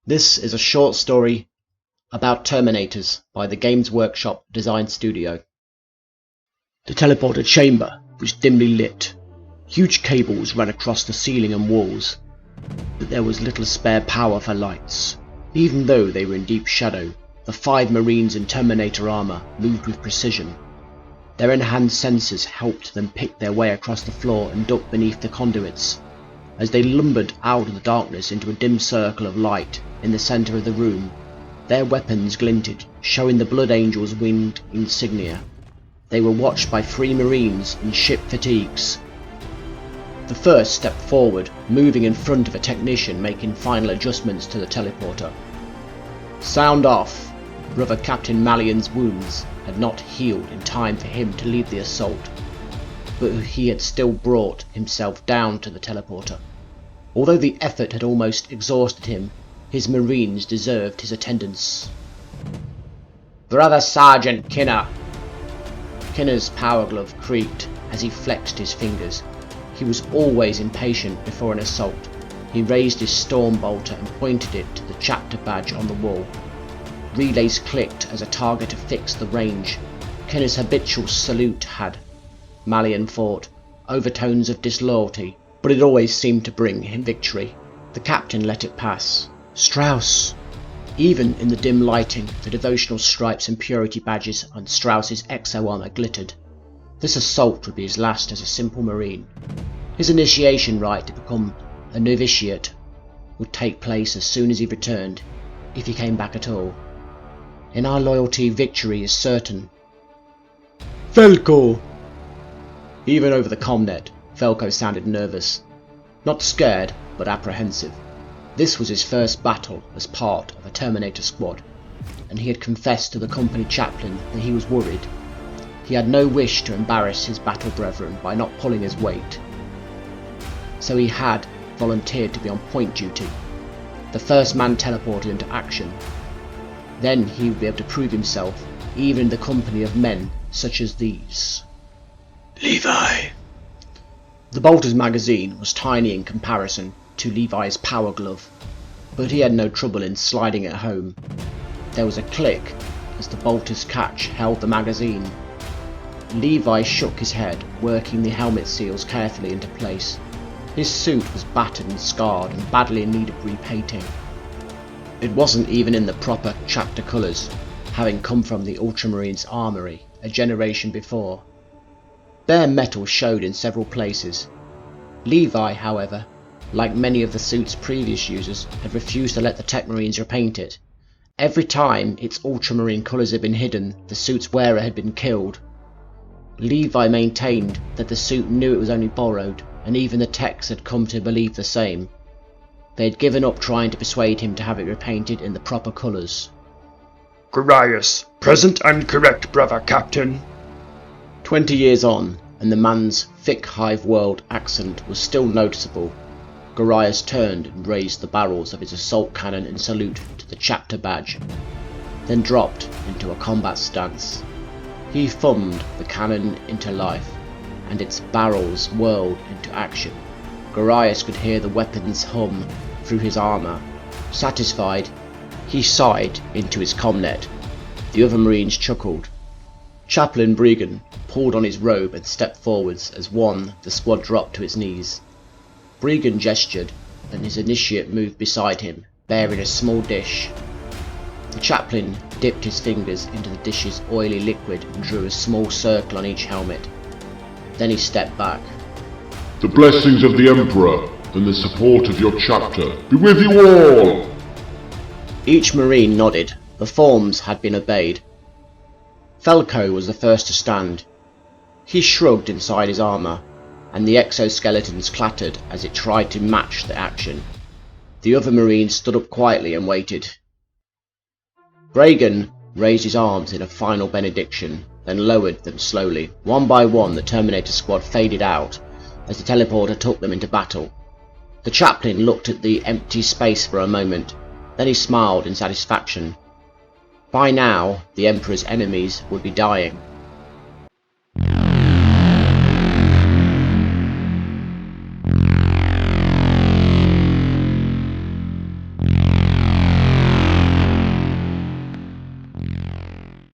This is a short story about Terminators by the Games Workshop Design Studio. The teleporter chamber was dimly lit. Huge cables ran across the ceiling and walls, but there was little spare power for lights. Even though they were in deep shadow, the 5 Marines in Terminator armor moved with precision. Their enhanced sensors helped them pick their way across the floor and duck beneath the conduits. As they lumbered out of the darkness into a dim circle of light in the center of the room, their weapons glinted, showing the Blood Angels' winged insignia. They were watched by 3 Marines in ship fatigues. The first stepped forward, moving in front of a technician making final adjustments to the teleporter. Sound off! Brother Captain Malian's wounds had not healed in time for him to lead the assault, but he had still brought himself down to the teleporter. Although the effort had almost exhausted him, his Marines deserved his attendance. "Brother Sergeant Kinner!" Kinner's power glove creaked as he flexed his fingers. He was always impatient before an assault. He raised his storm bolter and pointed it to the chapter badge on the wall. Relays clicked as a target affixed the range. Kinner's habitual salute had, Malian thought, overtones of disloyalty, but it always seemed to bring him victory. The captain let it pass. Strauss! Even in the dim lighting, the devotional stripes and purity badges on Strauss's exo-armor glittered. This assault would be his last as a simple Marine. His initiation rite to become a novitiate would take place as soon as he returned, if he came back at all. In our loyalty, victory is certain. Felko! Even over the comnet, Felko sounded nervous. Not scared, but apprehensive. This was his first battle as part of a Terminator squad, and he had confessed to the company chaplain that he was worried. He had no wish to embarrass his battle brethren by not pulling his weight, so he had volunteered to be on point duty, the first man teleported into action. Then he would be able to prove himself, even in the company of men such as these. Levi! The bolter's magazine was tiny in comparison to Levi's power glove, but he had no trouble in sliding it home. There was a click as the bolter's catch held the magazine. Levi shook his head, working the helmet seals carefully into place. His suit was battered and scarred and badly in need of repainting. It wasn't even in the proper chapter colours, having come from the Ultramarines' armoury a generation before. Bare metal showed in several places. Levi, however, like many of the suit's previous users, had refused to let the Tech Marines repaint it. Every time its Ultramarine colours had been hidden, the suit's wearer had been killed. Levi maintained that the suit knew it was only borrowed, and even the techs had come to believe the same. They had given up trying to persuade him to have it repainted in the proper colours. Gorias, present and correct, brother Captain. 20 years on, and the man's thick Hive-World accent was still noticeable. Gorias turned and raised the barrels of his assault cannon in salute to the chapter badge, then dropped into a combat stance. He thumbed the cannon into life, and its barrels whirled into action. Gorias could hear the weapons hum through his armour. Satisfied, he sighed into his comnet. The other Marines chuckled. Chaplain Bregan pulled on his robe and stepped forwards as the squad dropped to its knees. Bregan gestured, and his initiate moved beside him, bearing a small dish. The chaplain dipped his fingers into the dish's oily liquid and drew a small circle on each helmet. Then he stepped back. The blessings of the Emperor and the support of your chapter be with you all! Each Marine nodded. The forms had been obeyed. Felko was the first to stand. He shrugged inside his armour, and the exoskeletons clattered as it tried to match the action. The other Marines stood up quietly and waited. Bregan raised his arms in a final benediction, then lowered them slowly. One by one the Terminator squad faded out as the teleporter took them into battle. The chaplain looked at the empty space for a moment, then he smiled in satisfaction. By now, the Emperor's enemies would be dying.